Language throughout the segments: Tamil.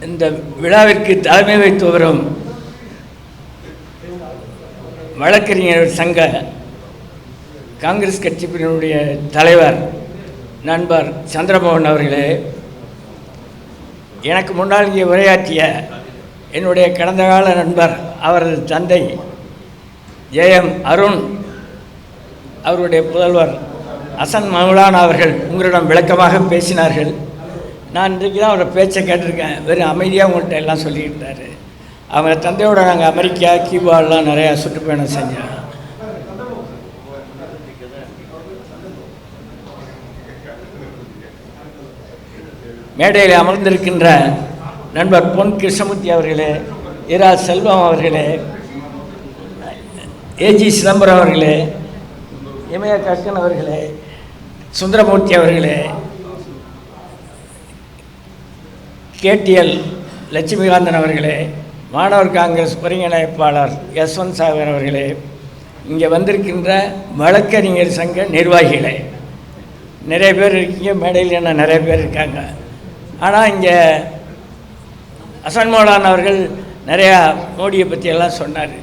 இந்த விழாவிற்கு தலைமை வைத்து வரும் வழக்கறிஞர் சங்க காங்கிரஸ் கட்சி பிரிவினுடைய தலைவர் நண்பர் சந்திரமோகன் அவர்களே, எனக்கு முன்னால் இங்கே உரையாற்றிய என்னுடைய கடந்த கால நண்பர் அவரது தந்தை ஜேஎம் அருண் அவருடைய புதல்வர் ஹசன் மௌலானா அவர்கள் உங்களிடம் விளக்கமாக பேசினார்கள். நான் இன்றைக்கு தான் அவரோட பேச்சை கேட்டிருக்கேன். வெறும் அமைதியாக உங்கள்கிட்ட எல்லாம் சொல்லியிருந்தார். அவங்க தந்தையோட நாங்கள் அமெரிக்கா கியூபாலாம் நிறையா சுற்றுப்பயணம் செஞ்சோம். மேடையில் அமர்ந்திருக்கின்ற நண்பர் பொன் கிருஷ்ணமூர்த்தி அவர்களே, இரா செல்வம் அவர்களே, ஏஜி சிதம்பரம் அவர்களே, இமய கக்கன் அவர்களே, சுந்தரமூர்த்தி அவர்களே, கேடிஎல் லட்சுமிகாந்தன் அவர்களே, மாணவர் காங்கிரஸ் ஒருங்கிணைப்பாளர் யஸ்வந்த் சாகர் அவர்களே, இங்கே வந்திருக்கின்ற வழக்கறிஞர் சங்க நிர்வாகிகளே, நிறைய பேர் இருக்கீங்க. மேடையில் என்ன நிறைய பேர் இருக்காங்க. ஆனால் இங்கே ஹசன் மௌலானா அவர்கள் நிறையா மோடியை பற்றியெல்லாம் சொன்னார்.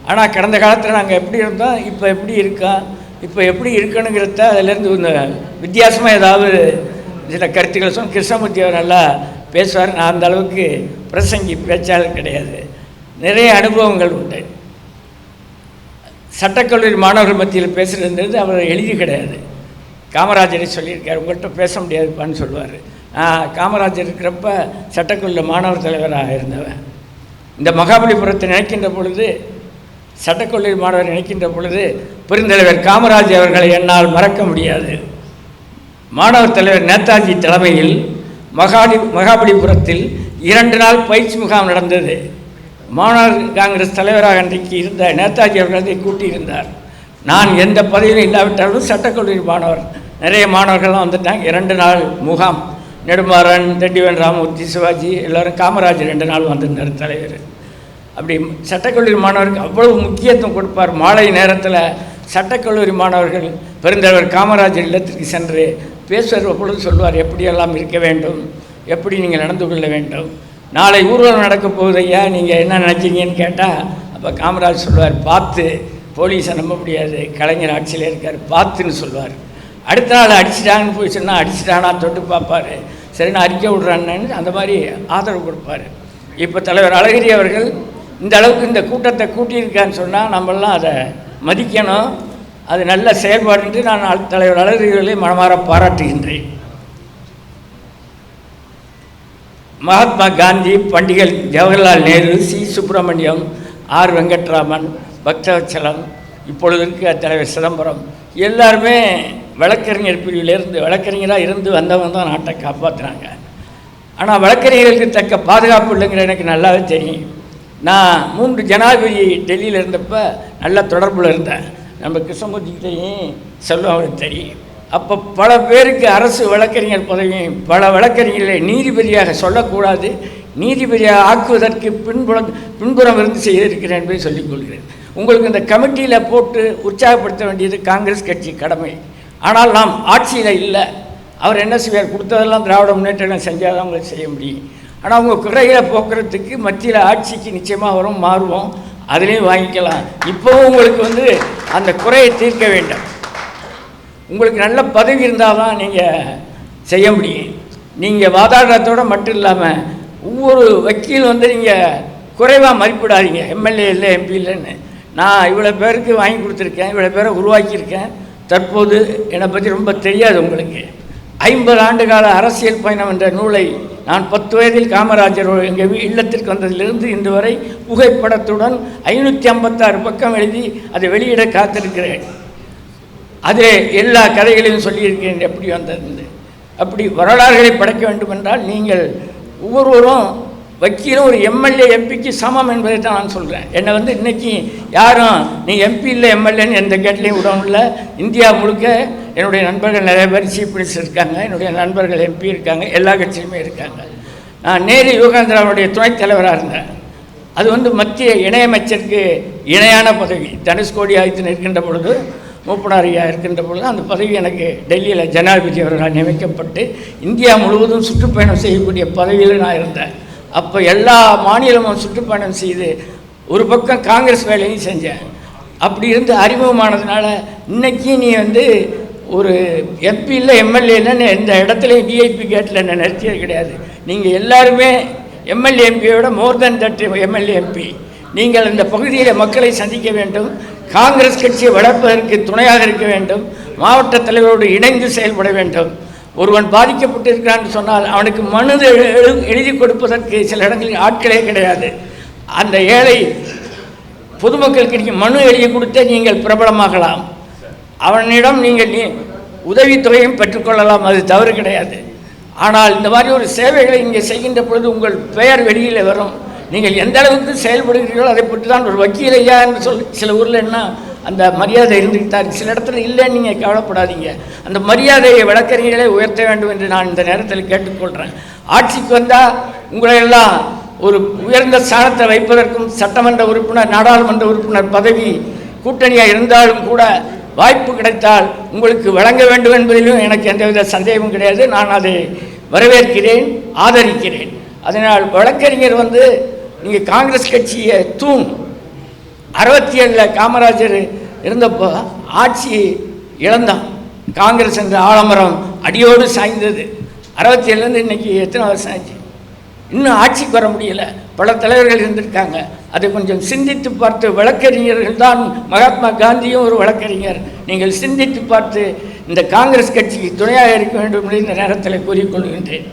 ஆனால் கடந்த காலத்தில் நாங்கள் எப்படி இருந்தோம், இப்போ எப்படி இருக்கோம், இப்போ எப்படி இருக்கணுங்கிறத அதிலேருந்து இந்த வித்தியாசமாக ஏதாவது சில கருத்துக்கள் சொன்ன கிருஷ்ணமூர்த்தி அவர் நல்லா பேசுவார். நான் அந்த அளவுக்கு பிரசங்கி பேச்சாளர் கிடையாது. நிறைய அனுபவங்கள் உண்டு. சட்டக்கல்லூரி மாணவர்கள் மத்தியில் பேசுகிறது அவர் எளிது கிடையாது. காமராஜரை சொல்லியிருக்கார், உங்கள்கிட்ட பேச முடியாதுப்பான்னு சொல்லுவார். காமராஜர் இருக்கிறப்ப சட்டக்கல்லூரியில் மாணவர் தலைவராக இருந்தவன். இந்த மகாபலிபுரத்தை நினைக்கின்ற பொழுது, சட்டக்கல்லூரி மாணவர் நினைக்கின்ற பொழுது பெருந்தலைவர் காமராஜர் அவர்களை என்னால் மறக்க முடியாது. மாணவர் தலைவர் நேதாஜி தலைமையில் மகாபலிபுரத்தில் 2 நாள் பயிற்சி முகாம் நடந்தது. மாணவர் காங்கிரஸ் தலைவராக அன்றைக்கு இருந்த நேதாஜி அவர்களை கூட்டியிருந்தார். நான் எந்த பதவியிலும் இல்லாவிட்டாலும் சட்டக்கல்லூரி மாணவர் நிறைய மாணவர்கள்லாம் வந்துட்டாங்க. 2 நாள் முகாம். நெடுமாறன், திண்டிவன் ராமமூர்த்தி, சிவாஜி எல்லோரும், காமராஜர் 2 நாள் வந்திருந்தார் தலைவர். அப்படி சட்டக்கல்லூரி மாணவருக்கு அவ்வளவு முக்கியத்துவம் கொடுப்பார். மாலை நேரத்தில் சட்டக்கல்லூரி மாணவர்கள் பெருந்தலைவர் காமராஜர் இல்லத்திற்கு சென்று பேசுகிற பொழுது சொல்வார், எப்படியெல்லாம் இருக்க வேண்டும், எப்படி நீங்கள் நடந்து கொள்ள வேண்டும், நாளை ஊர்வலம் நடக்கப் போகுது ஐயா, நீங்கள் என்ன நினச்சிங்கன்னு கேட்டால் அப்போ காமராஜர் சொல்வார், பார்த்து, போலீஸை நம்ப முடியாது, கலைஞர் ஆட்சியில் இருக்கார், பார்த்துன்னு சொல்வார். அடுத்த நாள் அடிச்சிட்டாங்கன்னு போய் சொன்னால் அடிச்சிட்டானா தொட்டு பார்ப்பார், சரி நான் அறிக்கை விட்றான்னு அந்த மாதிரி ஆதரவு கொடுப்பார். இப்போ தலைவர் அழகிரி அவர்கள் இந்த அளவுக்கு இந்த கூட்டத்தை கூட்டியிருக்கான்னு சொன்னால் நம்மளாம் அதை மதிக்கணும். அது நல்ல செயல்பாடு என்று நான் தலைவர் அழகிரிகளை மனமாற பாராட்டுகின்றேன். மகாத்மா காந்தி, பண்டிகை ஜவஹர்லால் நேரு, சி சுப்பிரமணியம், ஆர் வெங்கட்ராமன், பக்தவச்சலம், இப்பொழுது இருக்க தலைவர் சிதம்பரம் எல்லாருமே வழக்கறிஞர் பிரிவிலிருந்து வழக்கறிஞராக இருந்து வந்தவங்க தான் நாட்டை காப்பாற்றுறாங்க. ஆனால் வழக்கறிஞர்களுக்கு தக்க பாதுகாப்பு இல்லைங்கிற எனக்கு நல்லாவே தெரியும். நான் 3 ஜனாதிபதி டெல்லியில் இருந்தப்போ நல்ல தொடர்பில் இருந்தேன். நம்ம கிருஷ்ணமூர்த்திகிட்டையும் செல்வம் அவருக்கு தெரியும். அப்போ பல பேருக்கு அரசு வழக்கறிஞர் பதவியும் பல வழக்கறிஞர்களை நீதிபதியாக சொல்லக்கூடாது, நீதிபதியாக ஆக்குவதற்கு பின்புறம் இருந்து செய்திருக்கிறேன் என்பதை சொல்லிக்கொள்கிறேன். உங்களுக்கு இந்த கமிட்டியில் போட்டு உற்சாகப்படுத்த வேண்டியது காங்கிரஸ் கட்சி கடமை. ஆனால் நாம் ஆட்சியில் இல்லை. அவர் என்ன செய்வார், கொடுத்ததெல்லாம் திராவிட முன்னேற்றம் செஞ்சால் தான் உங்களுக்கு செய்ய முடியும். ஆனால் உங்கள் குறைகளை போக்குறதுக்கு மத்தியில் ஆட்சிக்கு நிச்சயமாக வரும், மாறுவோம், அதுலேயும் வாங்கிக்கலாம். இப்போவும் உங்களுக்கு அந்த குறையை தீர்க்க வேண்டும். உங்களுக்கு நல்ல பதவி இருந்தால் தான் நீங்கள் செய்ய முடியும். நீங்கள் வாதாடுறதோடு மட்டும் இல்லாமல் ஒவ்வொரு வக்கீல் நீங்கள் குறைவாக மதிப்பிடாதீங்க. எம்எல்ஏ இல்லை, எம்பி இல்லைன்னு. நான் இவ்வளோ பேருக்கு வாங்கி கொடுத்துருக்கேன், இவ்வளோ பேரை உருவாக்கியிருக்கேன். தற்போது என்னை பற்றி ரொம்ப தெரியாது உங்களுக்கு. 50 ஆண்டு கால அரசியல் பயணம் என்ற நூலை நான் 10 வயதில் காமராஜர் எங்கள் இல்லத்திற்கு வந்ததிலிருந்து இன்று வரை புகைப்படத்துடன் 556 பக்கம் எழுதி அதை வெளியிட காத்திருக்கிறேன். அதில் எல்லா கதைகளையும் சொல்லியிருக்கிறேன் எப்படி வந்தது. அப்படி வரலாறுகளை படைக்க வேண்டும் என்றால் நீங்கள் ஒவ்வொருவரும் வக்கீலும் ஒரு எம்எல்ஏ எம்பிக்கு சமம் என்பதை தான் நான் சொல்கிறேன். என்னை இன்றைக்கி யாரும் நீ எம்பி இல்லை எம்எல்ஏன்னு எந்த கேட்லையும் விடவும் இல்லை. இந்தியா முழுக்க என்னுடைய நண்பர்கள் நிறைய பேர் சீஃப் மினிஸ்டர் இருக்காங்க, என்னுடைய நண்பர்கள் எம்பி இருக்காங்க, எல்லா கட்சியுமே இருக்காங்க. நான் நேரு யுகாந்திராவுடைய துணைத் தலைவராக இருந்தேன். அது மத்திய இணையமைச்சருக்கு இணையான பதவி. தனுஷ்கோடி ஆயத்தில் இருக்கின்ற பொழுது, மூப்பனாரியா இருக்கின்ற பொழுது அந்த பதவி எனக்கு டெல்லியில் ஜனாதிபதி அவர்களால் நியமிக்கப்பட்டு இந்தியா முழுவதும் சுற்றுப்பயணம் செய்யக்கூடிய பதவியில் நான் இருந்தேன். அப்போ எல்லா மாநிலமும் சுற்றுப்பயணம் செய்து ஒரு பக்கம் காங்கிரஸ் வேலையும் செஞ்சேன். அப்படி இருந்து அறிமுகமானதுனால இன்னைக்கு நீ ஒரு எம்பி இல்லை எம்எல்ஏ இல்லைன்னு எந்த இடத்துலையும் விஐபி கேட்டில் என்ன நிறுத்தியது கிடையாது. நீங்கள் எல்லாருமே எம்எல்ஏ எம்பியோட மோர் தென் 30 எம்எல்ஏ எம்பி. நீங்கள் இந்த பகுதியில் மக்களை சந்திக்க வேண்டும், காங்கிரஸ் கட்சியை வளர்ப்பதற்கு துணையாக இருக்க வேண்டும், மாவட்ட தலைவரோடு இணைந்து செயல்பட வேண்டும். ஒருவன் பாதிக்கப்பட்டிருக்கிறான்னு சொன்னால் அவனுக்கு மனு எழுதி கொடுப்பதற்கு சில இடங்களில் ஆட்களே கிடையாது. அந்த ஏழை பொதுமக்களுக்கு நீங்கள் மனு எழுதி கொடுத்தே நீங்கள் பிரபலமாகலாம். அவனிடம் நீங்கள் உதவித்தொகையும் பெற்றுக்கொள்ளலாம், அது தவறு கிடையாது. ஆனால் இந்த மாதிரி ஒரு சேவைகளை இங்கே செய்கின்ற பொழுது உங்கள் பெயர் வெளியில் வரும். நீங்கள் எந்த அளவுக்கு செயல்படுகிறீர்களோ அதை பற்றி தான் ஒரு வக்கீல் ஐயா என்று சொல்லி சில ஊரில் என்ன அந்த மரியாதை இருந்துக்கிட்டார், சில இடத்துல இல்லைன்னு நீங்கள் கவலைப்படாதீங்க. அந்த மரியாதையை வழக்கறிஞர்களே உயர்த்த வேண்டும் என்று நான் இந்த நேரத்தில் கேட்டுக்கொள்கிறேன். ஆட்சிக்கு வந்தால் உங்களையெல்லாம் ஒரு உயர்ந்த ஸ்தானத்தை வைப்பதற்கும் சட்டமன்ற உறுப்பினர் நாடாளுமன்ற உறுப்பினர் பதவி கூட்டணியாக இருந்தாலும் கூட வாய்ப்பு கிடைத்தால் உங்களுக்கு வழங்க வேண்டும் என்பதிலும் எனக்கு எந்தவித சந்தேகமும் கிடையாது. நான் அதை வரவேற்கிறேன், ஆதரிக்கிறேன். அதனால் வழக்கறிஞர் நீங்கள் காங்கிரஸ் கட்சியை 67 காமராஜர் இருந்தப்போ ஆட்சி இழந்தான். காங்கிரஸ் என்ற ஆலமரம் அடியோடு சாய்ந்தது. 67 இன்னைக்கு எத்தனை வருஷம் ஆச்சு, இன்னும் ஆட்சிக்கு வர முடியலை. பல தலைவர்கள் இருந்திருக்காங்க. அதை கொஞ்சம் சிந்தித்து பார்த்து, வழக்கறிஞர்கள் தான், மகாத்மா காந்தியும் ஒரு வழக்கறிஞர், நீங்கள் சிந்தித்து பார்த்து இந்த காங்கிரஸ் கட்சிக்கு துணையாக இருக்க வேண்டும் என்று இந்த நேரத்தில் கூறிக்கொள்கின்றேன்.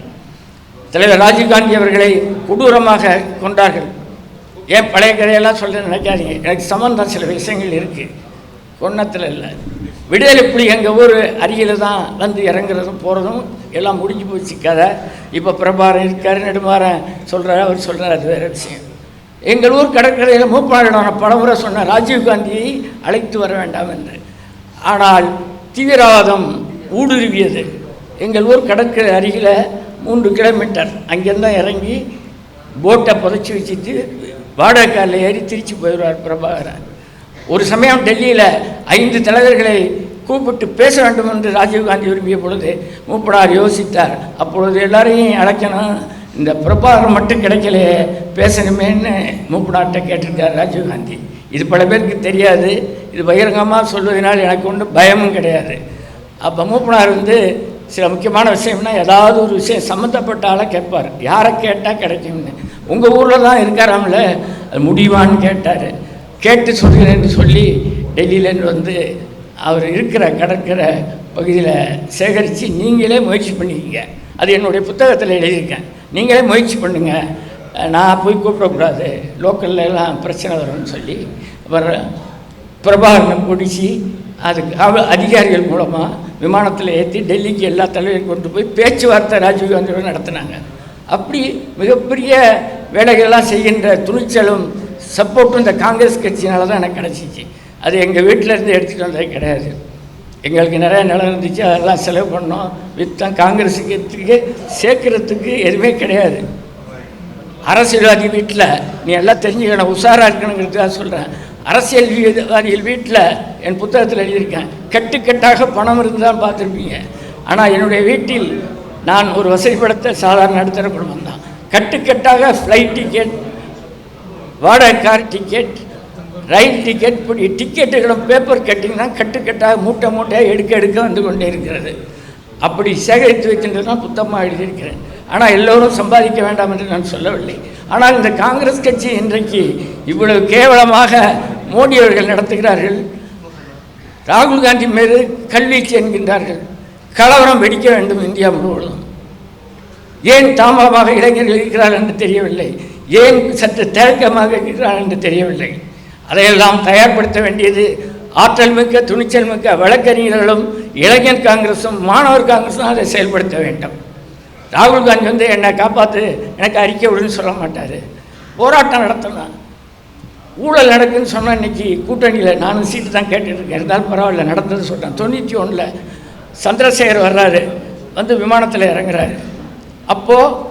தலைவர் ராஜீவ்காந்தி அவர்களை கொடூரமாக கொண்டார்கள். ஏன் பழைய கதையெல்லாம் சொல்ல நினைக்காதீங்க, எனக்கு சம்பந்தம் சில விஷயங்கள் இருக்குது, கொன்னத்தில் இல்லை. விடுதலை புலி எங்கள் ஊர் அருகில் தான் இறங்குறதும் போகிறதும் எல்லாம் முடிஞ்சு போச்சு கதை. இப்போ பிரபாரம் இருக்கார், நெடுமாறன் சொல்கிறார், அவர் சொல்கிறார், அது வேறு விஷயம். எங்கள் ஊர் கடற்கரையில் மூப்பாளரான பலமுறை சொன்ன ராஜீவ்காந்தியை அழைத்து வர வேண்டாம் என்று. ஆனால் தீவிரவாதம் ஊடுருவியது. எங்கள் ஊர் கடற்கரை அருகில் 3 கிலோமீட்டர் அங்கேருந்து இறங்கி போட்டை புதைச்சி வச்சுட்டு வாடகை காரில் ஏறி திருச்சி போயிடுவார் பிரபாகரன். ஒரு சமயம் டெல்லியில் 5 தலைவர்களை கூப்பிட்டு பேச வேண்டும் என்று ராஜீவ்காந்தி விரும்பிய பொழுது மூப்பனார் யோசித்தார். அப்பொழுது எல்லாரையும் அழைக்கணும், இந்த பிரபாகரன் மட்டும் கிடைக்கலையே, பேசணுமேன்னு மூப்பனார்கிட்ட கேட்டிருக்கார் ராஜீவ்காந்தி. இது பல பேருக்கு தெரியாது, இது பகிரங்கமாக சொல்வதனால் எனக்கு ஒன்றும் பயமும் கிடையாது. அப்போ மூப்பனார் சில முக்கியமான விஷயம்னா ஏதாவது ஒரு விஷயம் சம்மந்தப்பட்ட ஆளை கேட்பார், யாரை கேட்டால் கிடைக்கும்னு. உங்கள் ஊரில் தான் இருக்காராம்ல, அது முடியுமான்னு கேட்டார். கேட்டு சொல்கிறேன்னு சொல்லி டெல்லியிலேருந்து அவர் இருக்கிற கடற்கரை பகுதியில் சேகரித்து நீங்களே முயற்சி பண்ணிக்கிங்க. அது என்னுடைய புத்தகத்தில் எழுதியிருக்கேன். நீங்களே முயற்சி பண்ணுங்கள், நான் போய் கூப்பிடக்கூடாது, லோக்கலில் எல்லாம் பிரச்சனை வரும்னு சொல்லி அவர் பிரபாகரனை பிடிச்சி அதுக்கு அதிகாரிகள் மூலமாக விமானத்தில் ஏற்றி டெல்லிக்கு எல்லா தலைவரையும் கொண்டு போய் பேச்சுவார்த்தை ராஜீவ்காந்தியோடு நடத்தினாங்க. அப்படி மிகப்பெரிய வேலைகள்லாம் செய்கின்ற துணிச்சலும் சப்போர்ட்டும் இந்த காங்கிரஸ் கட்சியினால தான் எனக்கு கிடச்சிச்சு. அது எங்கள் வீட்டிலேருந்து எடுத்துகிட்டு வந்தது கிடையாது. எங்களுக்கு நிறைய நிலம் இருந்துச்சு, அதெல்லாம் செலவு பண்ணோம், விற்றோம். காங்கிரஸுக்கு சேர்க்கறதுக்கு எதுவுமே கிடையாது. அரசியல்வாதி வீட்டில் நீ எல்லாம் தெரிஞ்சுக்கணும், உஷாராக இருக்கணுங்கிறதுக்காக சொல்கிறேன். அரசியல்வாதிகள் வீட்டில் என் புத்தகத்தில் எழுதியிருக்கேன், கட்டுக்கட்டாக பணம் இருந்தால் பார்த்துருப்பீங்க. ஆனால் என்னுடைய வீட்டில் நான் ஒரு வசதிப்படுத்த சாதாரண நடுத்தர குடும்பம் தான். கட்டுக்கட்டாக ஃப்ளைட் டிக்கெட், வாடகை கார் டிக்கெட், ரயில் டிக்கெட், இப்படி டிக்கெட்டுகளும் பேப்பர் கட்டிங் தான் கட்டுக்கட்டாக மூட்டை மூட்டையாக எடுக்க வந்து கொண்டே இருக்கிறது. அப்படி சேகரித்து வைக்கின்றது தான் புத்தகமாக எழுதியிருக்கிறேன். ஆனால் எல்லோரும் சம்பாதிக்க வேண்டாம் என்று நான் சொல்லவில்லை. ஆனால் இந்த காங்கிரஸ் கட்சி இன்றைக்கு இவ்வளவு கேவலமாக மோடி அவர்கள் நடத்துகிறார்கள். ராகுல் காந்தி மீது கல்வீச்சு என்கின்றார்கள். கலவரம் வெடிக்க வேண்டும் இந்தியா முழுவதும். ஏன் தாமதமாக இளைஞர்கள் இருக்கிறார்கள் என்று தெரியவில்லை, ஏன் சற்று தயக்கமாக இருக்கிறார்கள் என்று தெரியவில்லை. அதையெல்லாம் தயார்படுத்த வேண்டியது ஆற்றல் மிக்க துணிச்சல் மிக்க வழக்கறிஞர்களும் இளைஞர் காங்கிரஸும் மாணவர் காங்கிரஸும் அதை செயல்படுத்த வேண்டும். ராகுல் காந்தி என்னை காப்பாற்று, எனக்கு அறிக்கை விடுன்னு சொல்ல மாட்டார். போராட்டம் நடத்தலாம். ஊழல் நடக்குதுன்னு சொன்னால் இன்றைக்கி கூட்டணியில் நானும் சீட்டு தான் கேட்டுருக்கேன், இருந்தாலும் பரவாயில்ல நடந்தது சொல்கிறேன். 91 சந்திரசேகர் வர்றாரு, விமானத்தில் இறங்குறாரு. அப்போது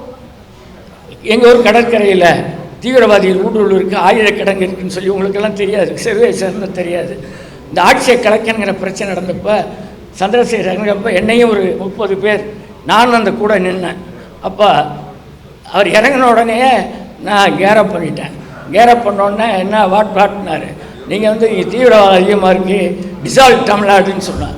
எங்கள் ஊர் கடற்கரையில் தீவிரவாதிகள் ஊடுருவருக்கு ஆயுத கிடங்கு இருக்குதுன்னு சொல்லி உங்களுக்கெல்லாம் தெரியாது, சிறுவை சேர்ந்த தெரியாது. இந்த ஆட்சியை கலக்கணுங்கிற பிரச்சனை நடந்தப்போ சந்திரசேகர் இறங்குறப்போ என்னையும் ஒரு 30 பேர், நானும் அந்த கூட நின்னேன். அப்போ அவர் இறங்கின உடனே நான் கேரப் பண்ணிட்டேன். கேரப் பண்ணோடனே என்ன வாட்னார், நீங்கள் வந்து தீவிரவாதம் அதிகமாக இருக்குது, டிசால்வ் தமிழ்நாடுன்னு சொன்னார்.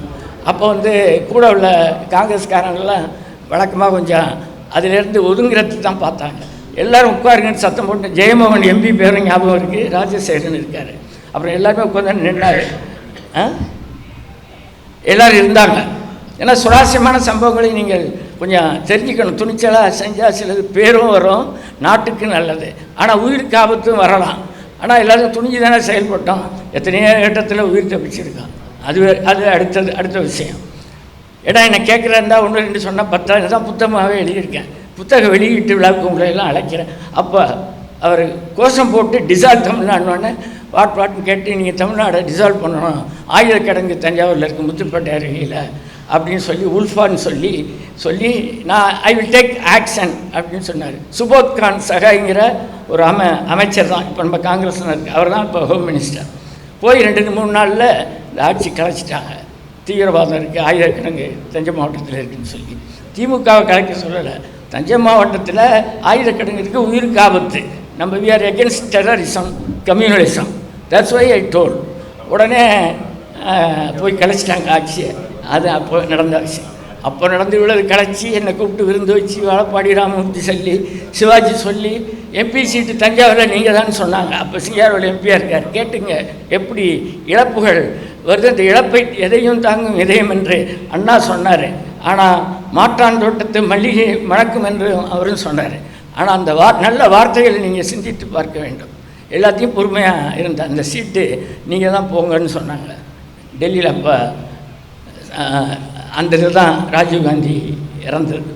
அப்போ வந்து கூட உள்ள காங்கிரஸ்காரங்கள்லாம் வழக்கமாக கொஞ்சம் அதிலேருந்து ஒதுங்கிறதுக்கு தான் பார்த்தாங்க. எல்லோரும் உட்காருங்கன்னு சத்தம் போட்டு, ஜெயமோகன் எம்பி பேரும் ஞாபகம் இருக்குது, ராஜசேகரன் இருக்கார். அப்புறம் எல்லாருமே உட்காந்து நின்னார். எல்லோரும் இருந்தாங்க. ஏன்னா சுவாரஸ்யமான சம்பவங்களை நீங்கள் கொஞ்சம் தெரிஞ்சுக்கணும். துணிச்சலாக செஞ்சால் சிலது பேரும் வரும், நாட்டுக்கு நல்லது. ஆனால் உயிருக்கு ஆபத்தும் வரலாம். ஆனால் எல்லோரும் துணிஞ்சு தானே செயல்பட்டோம். எத்தனையோ இடத்துல உயிர் தப்பிச்சிருக்கோம். அது அடுத்த விஷயம். ஏன்னா என்னை கேட்குறதா ஒன்று ரெண்டு சொன்னால் 10 தான் புத்தகமாகவே எழுதியிருக்கேன். புத்தக வெளியீட்டு விழாவுக்கு உங்களையெல்லாம் அழைக்கிறேன். அப்போ அவர் கோஷம் போட்டு டிசால்வ் தமிழ்நாடுன்னு வாட்னு கேட்டு, நீங்கள் தமிழ்நாடை டிசால்வ் பண்ணணும், ஆயுத கிடங்கு தஞ்சாவூரில் இருக்குது முத்துப்பேட்டை அருகில் அப்படின்னு சொல்லி உல்ஃபான்னு சொல்லி நான் ஐ வில் டேக் ஆக்ஷன் அப்படின்னு சொன்னார். சுபோத் கான் சகாய்ங்கிற ஒரு அமைச்சர் தான் இப்போ நம்ம காங்கிரஸில் இருக்குது. அவர் தான் இப்போ ஹோம் மினிஸ்டர். போய் 2-3 நாளில் இந்த ஆட்சி கலைச்சிட்டாங்க. தீவிரவாதம் இருக்குது, ஆயுத கிடங்கு தஞ்சை மாவட்டத்தில் இருக்குதுன்னு சொல்லி திமுகவை கலைக்க சொல்லலை. தஞ்சை மாவட்டத்தில் ஆயுத கிடங்கு இருக்குது, உயிருக்கு ஆபத்து. நம்ம we are against terrorism, communalism. That's why I told. உடனே போய் கலைச்சிட்டாங்க ஆட்சியை. அது அப்போ நடந்த விஷயம். அப்போ நடந்து இவ்வளவு கலைச்சி என்னை கூப்பிட்டு விருந்து வச்சு வாழப்பாடி ராமமூர்த்தி சொல்லி சிவாஜி சொல்லி எம்பி சீட்டு தஞ்சாவூரில் நீங்கள் தான் சொன்னாங்க. அப்போ சிஆர்ஓட எம்பியாக இருக்கார். கேட்டுங்க எப்படி இழப்புகள் வருது. அந்த இழப்பை எதையும் தாங்கும் இதயம் என்று அண்ணா சொன்னார். ஆனால் மாற்றான் தோட்டத்து மல்லிகை மணக்கும் என்று அவரும் சொன்னார். ஆனால் அந்த நல்ல வார்த்தைகளை நீங்கள் சிந்தித்து பார்க்க வேண்டும். எல்லாத்தையும் பொறுமையாக இருந்த அந்த சீட்டு நீங்கள் தான் போங்கன்னு சொன்னாங்க டெல்லியில். அப்போ அந்த இது தான் ராஜீவ்காந்தி இறந்தது.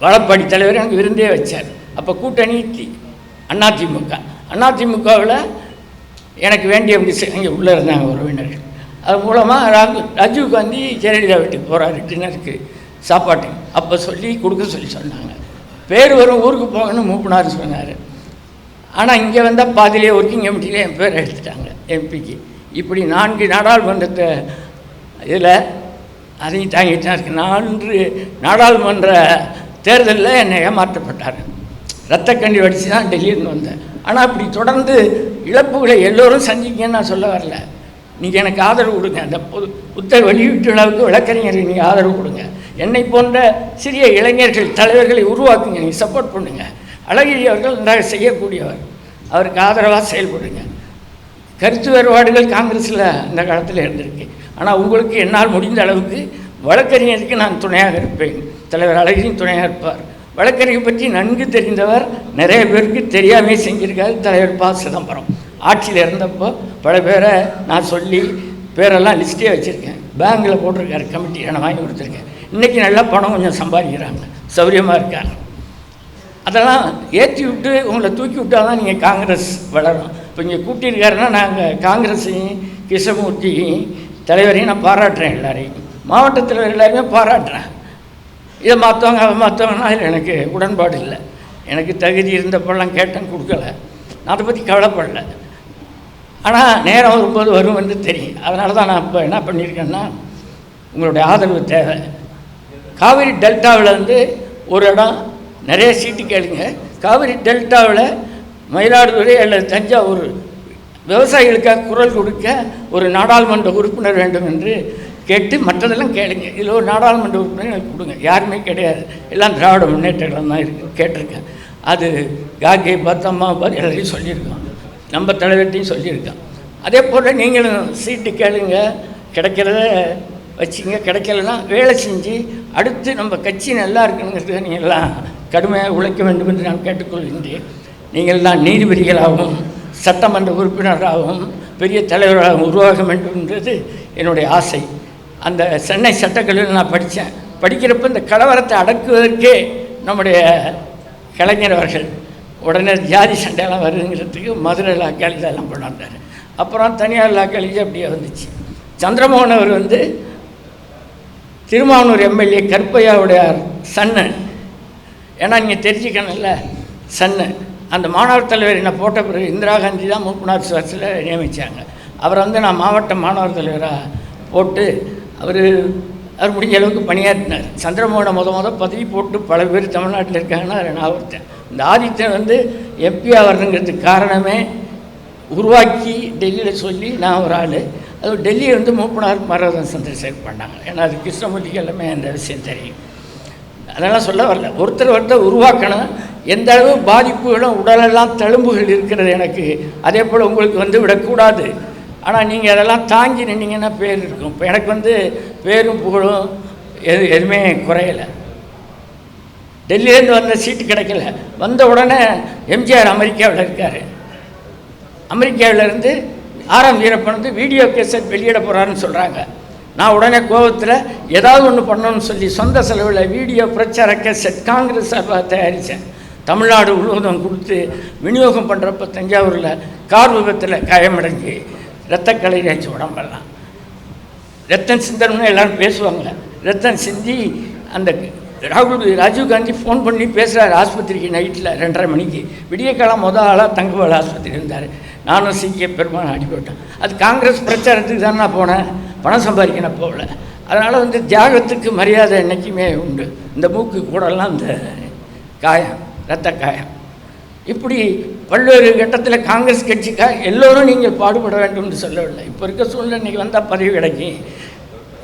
வாழப்பாடி தலைவர் எனக்கு விருந்தே வச்சார். அப்போ கூட்டணி அதிமுகவில் எனக்கு வேண்டியவங்க இங்கே உள்ளே இருந்தாங்க உறவினர்கள். அது மூலமாக ராஜீவ்காந்தி ஜெயலலிதா வீட்டுக்கு போகிறாரு டின்னருக்கு சாப்பாட்டுக்கு. அப்போ சொல்லி கொடுக்க சொன்னாங்க. பேர் வரும் ஊருக்கு போகணும்னு மூப்பினார் சொன்னார். ஆனால் இங்கே வந்தால் பாதிலே ஒர்க்கிங் கமிட்டியிலே என் பேரை எடுத்துட்டாங்க எம்பிக்கு. இப்படி 4 நாடாளுமன்றத்தை இதில் அதையும் தாங்கிட்டு தான் இருக்குது. 4 நாடாளுமன்ற தேர்தலில் என்னை ஏமாற்றப்பட்டார். ரத்தக்கண்டி வடித்து தான் டெல்லியிருந்து வந்தேன். ஆனால் அப்படி தொடர்ந்து இழப்புகளை எல்லோரும் சந்திக்கன்னு நான் சொல்ல வரல. நீங்கள் எனக்கு ஆதரவு கொடுங்க. அந்த புத்தக வெளியீட்டு விழாவுக்கு வழக்கறிஞருக்கு நீங்கள் ஆதரவு கொடுங்க. என்னை போன்ற சிறிய இளைஞர்கள் தலைவர்களை உருவாக்குங்க. நீங்கள் சப்போர்ட் பண்ணுங்கள். அழகிரி அவர்கள் நன்றாக செய்யக்கூடியவர், அவருக்கு ஆதரவாக செயல்படுங்க. கருத்து வேறுபாடுகள் காங்கிரஸில் அந்த காலத்தில் இருந்திருக்கு. ஆனால் உங்களுக்கு என்னால் முடிந்த அளவுக்கு வழக்கறிஞருக்கு நான் துணையாக இருப்பேன். தலைவர் அழகிரியும் துணையாக இருப்பார். வழக்கறிஞர் பற்றி நன்கு தெரிந்தவர், நிறைய பேருக்கு தெரியாமே செஞ்சுருக்காரு தலைவர் ப. சிதம்பரம். ஆட்சியில் இருந்தப்போ பல பேரை நான் சொல்லி பேரெல்லாம் லிஸ்ட்டே வச்சுருக்கேன். பேங்கில் போட்டிருக்காரு, கமிட்டி நான் வாங்கி கொடுத்துருக்கேன். இன்றைக்கி நல்லா பணம் கொஞ்சம் சம்பாதிக்கிறாங்க, சௌரியமாக இருக்காங்க. அதெல்லாம் ஏற்றி விட்டு உங்களை தூக்கி விட்டால் தான் நீங்கள் காங்கிரஸ் வளரும். இப்போ இங்கே கூட்டியிருக்காருன்னா நாங்கள் காங்கிரஸையும் கிருஷ்ணமூர்த்தியும் தலைவரையும் நான் பாராட்டுறேன். எல்லாரையும் மாவட்டத்தில் எல்லாருமே பாராட்டுறேன். இதை மாற்றவங்க அதை மாற்றவங்கன்னா அதில் எனக்கு உடன்பாடு இல்லை. எனக்கு தகுதி இருந்தப்பெல்லாம் கேட்டேன், கொடுக்கல. நான் அதை பற்றி கவலைப்படலை. ஆனால் நேரம் வரும்போது வரும் என்று தெரியும். அதனால தான் நான் இப்போ என்ன பண்ணியிருக்கேன்னா, உங்களுடைய ஆதரவு தேவை. காவிரி டெல்டாவில் வந்து ஒரு இடம் நிறைய சீட்டு கேளுங்க. காவிரி டெல்டாவில் மயிலாடுதுறை அல்லது தஞ்சாவூர் விவசாயிகளுக்காக குரல் கொடுக்க ஒரு நாடாளுமன்ற உறுப்பினர் வேண்டும் என்று கேட்டு மற்றதெல்லாம் கேளுங்க. இதில் ஒரு நாடாளுமன்ற உறுப்பினர் எனக்கு கொடுங்க. யாருமே கிடையாது, எல்லாம் திராவிட முன்னேற்றங்கள் தான் இருக்குது. கேட்டிருக்கேன். அது காக்கை பத்தம்மா எல்லாரையும் சொல்லியிருக்கோம், நம்ம தலைவர்கிட்டையும் சொல்லியிருக்கோம். அதே போல் நீங்களும் சீட்டு கேளுங்க, கிடைக்கிறத வச்சுங்க. கிடைக்கலன்னா வேலை செஞ்சு அடுத்து நம்ம கட்சி நல்லா இருக்குங்கிறத நீங்கள்லாம் கடுமையாக உழைக்க வேண்டும் என்று நான் கேட்டுக்கொள்கின்றேன். நீங்கள் தான் நீதிபதிகளாகவும் சட்டமன்ற உறுப்பினராகவும் பெரிய தலைவராகவும் உருவாக வேண்டும் என்றது என்னுடைய ஆசை. அந்த சென்னை சட்டக்கல்லூரியில் நான் படித்தேன். படிக்கிறப்ப இந்த கலவரத்தை அடக்குவதற்கே நம்முடைய கலைஞர் அவர்கள் உடனே ஜாதி சண்டையெல்லாம் வருதுங்கிறதுக்கு மதுரை லா காலேஜ் எல்லாம் கொண்டாந்தார். அப்புறம் தனியார் லா காலேஜ் அப்படியே வந்துச்சு. சந்திரமோகன் அவர் வந்து திருமாவனூர் எம்எல்ஏ கருப்பையாவுடைய சன்னு. ஏன்னா நீங்கள் தெரிஞ்சுக்கணும்ல, சன்னு. அந்த மாணவர் தலைவர் என்னை போட்ட பிறகு இந்திரா காந்தி தான் மூப்பனார் சுவாசில் நியமித்தாங்க. அவரை வந்து நான் மாவட்ட மாணவர் தலைவராக போட்டு அவர் அவர் முடிஞ்ச அளவுக்கு பணியாற்றினார். சந்திரமோகனை பதவி போட்டு பல பேர் தமிழ்நாட்டில் இருக்காங்கன்னா அதில் நான் ஒருத்தன். இந்த ஆதித்தன் வந்து எம்பியாக வரணுங்கிறதுக்கு காரணமே உருவாக்கி டெல்லியில் சொல்லி நான் ஒரு ஆள். அது டெல்லியை வந்து மூப்பனார் மரதன் சந்திரசேகர் பண்ணாங்க. ஏன்னா அது கிருஷ்ணமூர்த்திக்கு எல்லாமே அந்த விஷயம் தெரியும். அதெல்லாம் சொல்ல வரல. ஒருத்தர் உருவாக்கணும். எந்த அளவு பாதிப்புகளும் உடலெல்லாம் தழும்புகள் இருக்கிறது எனக்கு, அதே போல் உங்களுக்கு வந்து விடக்கூடாது. ஆனால் நீங்கள் அதெல்லாம் தாங்கி நின்னீங்கன்னா பேர் இருக்கும். இப்போ எனக்கு வந்து பேரும் புகழும் எதுவுமே குறையலை. டெல்லியிலேருந்து வந்த சீட்டு கிடைக்கல. வந்த உடனே எம்ஜிஆர் அமெரிக்காவில் இருக்கார். அமெரிக்காவிலேருந்து ஆர்.எம். வீரப்பன் வந்து வீடியோ கேசட் வெளியிட போகிறாருன்னு சொல்கிறாங்க. நான் உடனே கோபத்தில் ஏதாவது ஒன்று பண்ணணும்னு சொல்லி சொந்த செலவில் வீடியோ பிரச்சார கேசட் காங்கிரஸ் சார்பாக தயாரித்தேன். தமிழ்நாடு முழுவதும் கொடுத்து விநியோகம் பண்ணுறப்ப தஞ்சாவூரில் கார் விபத்தில் காயமடைஞ்சு ரத்தக்கலை ஆச்சு. உடம்பெல்லாம் ரத்தம் சிந்தனம்னு எல்லோரும் பேசுவாங்க. ரத்தம் சிந்தி அந்த ராஜீவ்காந்தி ஃபோன் பண்ணி பேசுகிறார் ஆஸ்பத்திரிக்கு நைட்டில் 2:30 மணிக்கு. விடிய காலம் ஆளாக தங்கவேல் ஆஸ்பத்திரி இருந்தார். நானும் சீக்கிய பெருமாள் அடிபட்டேன். அது காங்கிரஸ் பிரச்சாரத்துக்கு தான் நான் போனேன், பணம் சம்பாதிக்கணும் போகல. அதனால் வந்து தியாகத்துக்கு மரியாதை என்றைக்குமே உண்டு. இந்த மூக்கு கூடலாம் இந்த காயம், இரத்த காயம். இப்படி பல்வேறு கட்டத்தில் காங்கிரஸ் கட்சிக்காக எல்லோரும் நீங்கள் பாடுபட வேண்டும்னு சொல்லவில்லை. இப்போ இருக்க சூழ்நிலை இன்றைக்கி வந்தால் பதவி கிடைக்கும்,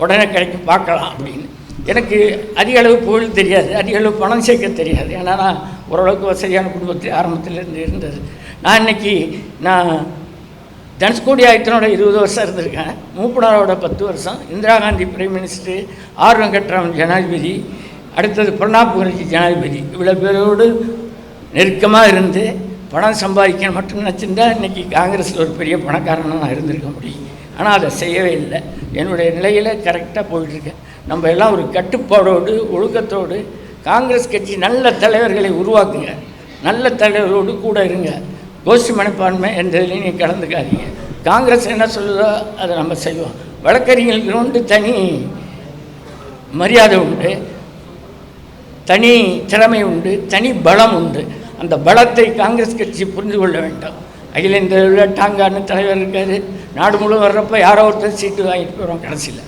உடனே கிடைக்கும், பார்க்கலாம் அப்படின்னு. எனக்கு அதிக அளவு புகழ் தெரியாது, அதிக அளவு பணம் சேர்க்க தெரியாது. ஏன்னா நான் ஓரளவுக்கு வசதியான குடும்பத்தில் ஆரம்பத்திலேருந்து இருந்தது. நான் தனுஷ்கோடி ஆயத்தனோட 20 வருஷம் இருந்திருக்கேன், மூப்பனாரோட 10 வருஷம், Indira Gandhi prime minister, R Venkataraman ஜனாதிபதி, அடுத்தது பிரணாப் முகர்ஜி ஜனாதிபதி, இவ்வளோ பேரோடு நெருக்கமாக இருந்து பணம் சம்பாதிக்கணும் மட்டும் நினச்சிருந்தா இன்றைக்கி காங்கிரஸில் ஒரு பெரிய பணக்காரனாக நான் இருந்திருக்க முடியும். ஆனால் அதை செய்யவே இல்லை. என்னுடைய நிலையில் கரெக்டாக போயிட்டுருக்கேன். நம்ம எல்லாம் ஒரு கட்டுப்பாடோடு ஒழுக்கத்தோடு காங்கிரஸ் கட்சி நல்ல தலைவர்களை உருவாக்குங்க, நல்ல தலைவரோடு கூட இருங்க. கோஷ்டி மனப்பான்மை எந்த இதுலையும் நீங்கள் கலந்துக்காதீங்க. காங்கிரஸ் என்ன சொல்லுதோ அதை நம்ம செய்வோம். வழக்கறிஞர்களுக்கு உண்டு தனி மரியாதை உண்டு, தனி திறமை உண்டு, தனி பலம் உண்டு. அந்த பலத்தை காங்கிரஸ் கட்சி புரிந்து கொள்ள வேண்டும். அகில இந்திய டாங்கான்னு தலைவர் இருக்கார், நாடு முழுவதும் வர்றப்போ யாரோ ஒருத்தர் சீட்டு வாங்கிட்டு போகிறோம் கடைசியில்.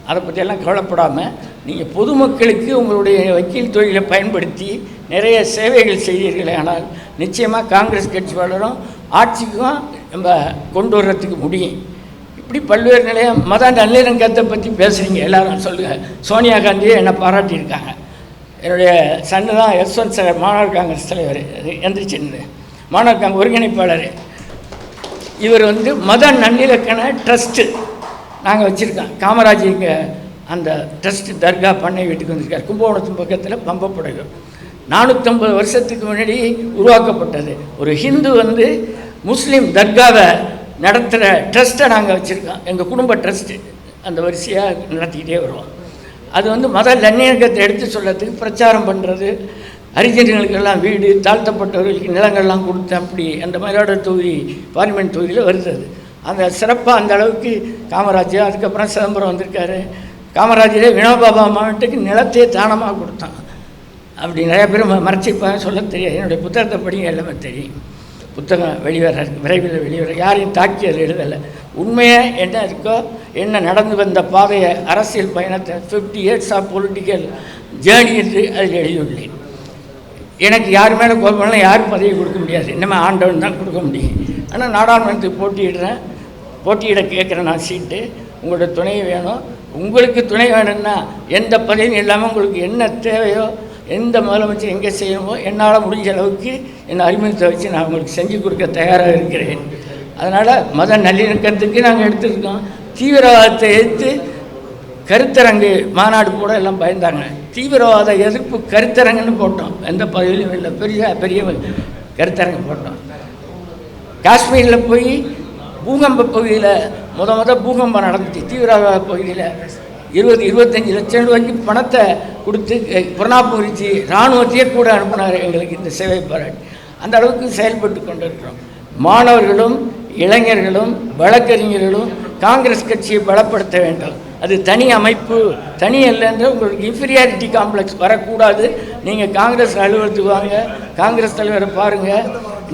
அதை பற்றியெல்லாம் கவலைப்படாமல் நீங்கள் பொதுமக்களுக்கு உங்களுடைய வக்கீல் தொழிலை பயன்படுத்தி நிறைய சேவைகள் செய்தீர்களே ஆனால் நிச்சயமாக காங்கிரஸ் கட்சி வளரும், ஆட்சிக்கும் நம்ம கொண்டு வர்றதுக்கு முடியும். இப்படி பல்வேறு நிலையம் மத நல்லிணக்கத்தை பற்றி பேசுகிறீங்க எல்லாரும். சொல்லுங்கள், சோனியா காந்தியை என்னை பாராட்டியிருக்காங்க. என்னுடைய சன்னு தான் யஸ்வந்த் சார், மாணவர் காங்கிரஸ் தலைவர், எந்திரிச்சிருந்து மாணவர் காங்கிரஸ் ஒருங்கிணைப்பாளர். இவர் வந்து மத நல்லிணக்கண ட்ரஸ்ட்டு நாங்கள் வச்சுருக்கோம். காமராஜ் இங்கே அந்த ட்ரஸ்ட் தர்கா பண்ணை வீட்டுக்கு வந்திருக்கார், கும்பகோணத்து பக்கத்தில் பம்பப்படையூர். 450 வருஷத்துக்கு முன்னாடி உருவாக்கப்பட்டது. ஒரு ஹிந்து வந்து முஸ்லீம் தர்காவை நடத்துகிற ட்ரஸ்ட்டை நாங்கள் வச்சுருக்கோம், எங்கள் குடும்ப ட்ரஸ்ட்டு. அந்த வரிசையாக நடத்திக்கிட்டே வருவோம். அது வந்து மத நல்லிணக்கத்தை எடுத்து சொல்கிறதுக்கு பிரச்சாரம் பண்ணுறது, ஹரிஜன்களுக்கெல்லாம் வீடு, தாழ்த்தப்பட்டவர்களுக்கு நிலங்கள்லாம் கொடுத்து அப்படி அந்த மயிலாடுதுறை தொகுதி பார்லிமெண்ட் தொகுதியில் வருது. அந்த சிறப்பாக அந்த அளவுக்கு காமராஜ், அதுக்கப்புறம் சிதம்பரம் வந்திருக்காரு. காமராஜரே வினோபாபா மாவட்டத்துக்கு நிலத்தையே தானமாக கொடுத்தான். அப்படி நிறையா பேர் மறைச்சிப்பாங்க, சொல்ல தெரியாது. என்னுடைய புத்தகத்தை படிங்க, எல்லாமே தெரியும். புத்தகம் வெளிவர விரைவில் வெளிவர, யாரையும் தாக்கி அதில் எழுதலை. உண்மையாக என்ன இருக்கோ, என்ன நடந்து வந்த பாதையை, அரசியல் பயணத்தை, 50 years ஆஃப் பொலிட்டிக்கல் ஜேர்னி என்று அதில் எழுதியுள்ளேன். எனக்கு யார் மேலே கோபம்லாம் யாரும் பதவி கொடுக்க முடியாது, இன்னமே ஆண்டவன் தான் கொடுக்க முடியும். ஆனால் நாடாளுமன்றத்துக்கு போட்டியிட கேட்குறேன் நான் சீட்டு. உங்களோட துணை வேணும். உங்களுக்கு துணை வேணும்னா எந்த பதவியும் இல்லாமல் உங்களுக்கு என்ன தேவையோ, எந்த முதலமைச்சர் எங்கே செய்யணுமோ என்னால் முடிஞ்ச அளவுக்கு என்னை அறிமுகத்தை வச்சு நான் உங்களுக்கு செஞ்சு கொடுக்க தயாராக இருக்கிறேன். அதனால் மத நல்லிணக்கத்துக்கு நாங்கள் எடுத்துருக்கோம். தீவிரவாதத்தை எதிர்த்து கருத்தரங்கு மாநாடு கூட எல்லாம் பயந்தாங்க. தீவிரவாத எதிர்ப்பு கருத்தரங்குன்னு போட்டோம், எந்த பகுதியிலும் இல்லை, பெரிய கருத்தரங்கு போட்டோம். காஷ்மீரில் போய் பூகம்ப பகுதியில் பூகம்பம் நடந்துச்சு. தீவிரவாத பகுதியில் 20-25 லட்சம் ரூபாய்க்கு பணத்தை கொடுத்து பிரணாப் முகர்ஜி இராணுவத்தையே கூட அனுப்பினார் எங்களுக்கு இந்த சேவை பாராட்டி. அந்த அளவுக்கு செயல்பட்டு கொண்டிருக்கிறோம். மாணவர்களும் இளைஞர்களும் வழக்கறிஞர்களும் காங்கிரஸ் கட்சியை பலப்படுத்த வேண்டும். அது தனி அமைப்பு, தனி இல்லைன்ற உங்களுக்கு இன்ஃபீரியாரிட்டி காம்ப்ளெக்ஸ் வரக்கூடாது. நீங்கள் காங்கிரஸ் அலுவலகத்துக்கு வாங்க, காங்கிரஸ் தலைவரை பாருங்கள்.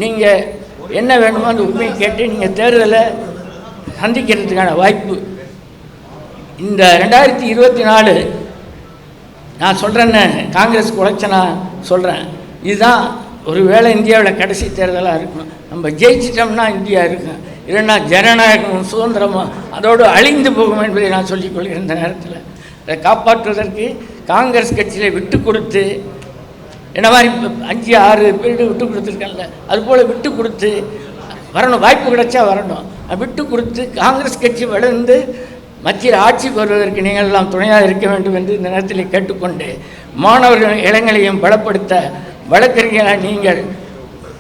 நீங்கள் என்ன வேணுமோ அந்த உண்மையை கேட்டு நீங்கள் தேர்தலை சந்திக்கிறதுக்கான வாய்ப்பு இந்த 2024 நான் சொல்கிறேன்னு காங்கிரஸ் குலைச்சனா சொல்கிறேன். இதுதான் ஒரு வேளை இந்தியாவில் கடைசி தேர்தலாக இருக்கும். நம்ம ஜெயிச்சிட்டோம்னா இந்தியா இருக்கும், இல்லைன்னா ஜனநாயகமும் சுதந்திரமும் அதோடு அழிந்து போகும் என்பதை நான் சொல்லிக்கொள்கிறேன். இந்த நேரத்தில் அதை காப்பாற்றுவதற்கு காங்கிரஸ் கட்சியில் விட்டு கொடுத்து, என்ன மாதிரி 5-6 பேர் விட்டு கொடுத்துருக்காங்க, அதுபோல் விட்டு கொடுத்து வரணும், வாய்ப்பு கிடைச்சா வரணும். விட்டு கொடுத்து காங்கிரஸ் கட்சி வளர்ந்து மத்தியில் ஆட்சிக்கு வருவதற்கு நீங்கள் எல்லாம் துணையாக இருக்க வேண்டும் என்று இந்த நேரத்தில் கேட்டுக்கொண்டு, மாணவர்கள் இளைஞர்களையும் பலப்படுத்த வழக்கறிஞராக நீங்கள்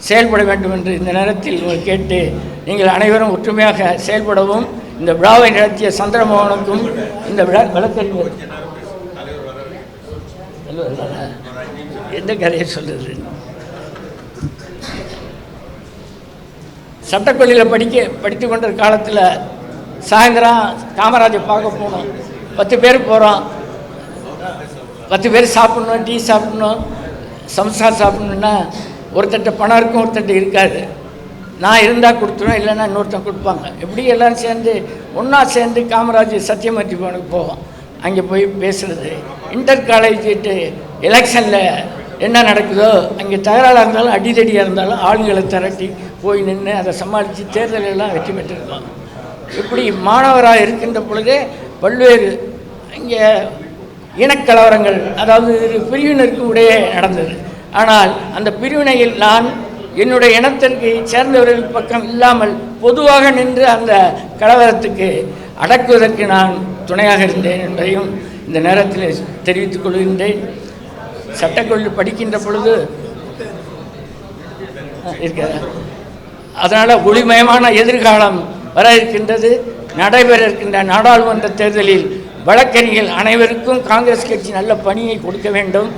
செயல்பட வேண்டும் என்று இந்த நேரத்தில் கேட்டு, நீங்கள் அனைவரும் ஒற்றுமையாக செயல்படவும் இந்த விழாவை நடத்திய சந்திரமோகனுக்கும் இந்த வழக்கறிஞர் எந்த கதையை சொல்றது, சட்டக்கல்லூரியில் படித்து கொண்ட காலத்தில் சாயந்தரம் காமராஜர் பார்க்க போனோம். 10 பேர் போகிறோம், 10 பேர் சாப்பிட்ணும், டீ சாப்பிட்ணும், சம்சா சாப்பிட்ணுன்னா ஒருத்தட்ட பணம் இருக்கும், ஒருத்தட்ட இருக்காது. நான் இருந்தால் கொடுத்துருவேன், இல்லைன்னா இன்னொருத்தன் கொடுப்பாங்க. எப்படி எல்லோரும் சேர்ந்து ஒன்றா சேர்ந்து காமராஜர் சத்தியமூர்த்தி பவனுக்கு போவோம். அங்கே போய் பேசுகிறது, இன்டர் காலேஜிட்டு எலெக்ஷனில் என்ன நடக்குதோ அங்கே தகராறாக இருந்தாலும் அடிதடியாக இருந்தாலும் ஆளுங்களை திரட்டி போய் நின்று அதை சமாளித்து தேர்தலெல்லாம் வெற்றி பெற்றிருக்கோம். இப்படி மாணவராக இருக்கின்ற பொழுதே பல்வேறு இங்கே இனக்கலவரங்கள், அதாவது பிரிவினருக்கு இடையே நடந்தது. ஆனால் அந்த பிரிவினையில் நான் என்னுடைய இனத்திற்கு சேர்ந்தவர்கள் பக்கம் இல்லாமல் பொதுவாக நின்று அந்த கலவரத்துக்கு அடக்குவதற்கு நான் துணையாக இருந்தேன் என்பதையும் இந்த நேரத்தில் தெரிவித்துக் கொள்கின்றேன். சட்டக்கல்லூரி படிக்கின்ற பொழுது இருக்கிற அதனால் ஒளிமயமான எதிர்காலம் வர இருக்கின்றது. நடைபெற இருக்கின்ற நாடாளுமன்ற தேர்தலில் வழக்கறிஞர்கள் அனைவருக்கும் காங்கிரஸ் கட்சி நல்ல பணியை கொடுக்க வேண்டும்.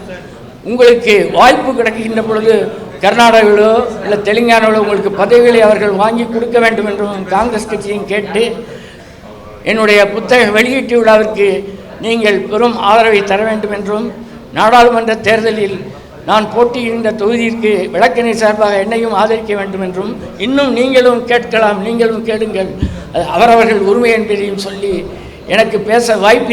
உங்களுக்கு வாய்ப்பு கிடைக்கின்ற பொழுது கர்நாடகாவிலோ இல்லை தெலுங்கானாவிலோ உங்களுக்கு பதவிகளை அவர்கள் வாங்கி கொடுக்க வேண்டும் என்றும் காங்கிரஸ் கட்சியும் கேட்டு, என்னுடைய புத்தக வெளியீட்டு விழாவிற்கு நீங்கள் பெரும் ஆதரவை தர வேண்டும் என்றும், நாடாளுமன்ற தேர்தலில் நான் போட்டியிடுகின்ற தொகுதிக்கு வழக்கறிஞர் சார்பாக என்னையும் ஆதரிக்க வேண்டும் என்றும், இன்னும் நீங்களும் கேட்கலாம், நீங்களும் கேளுங்கள், அவரவர்கள் உரிமை என்பதையும் சொல்லி எனக்கு பேச வாய்ப்பு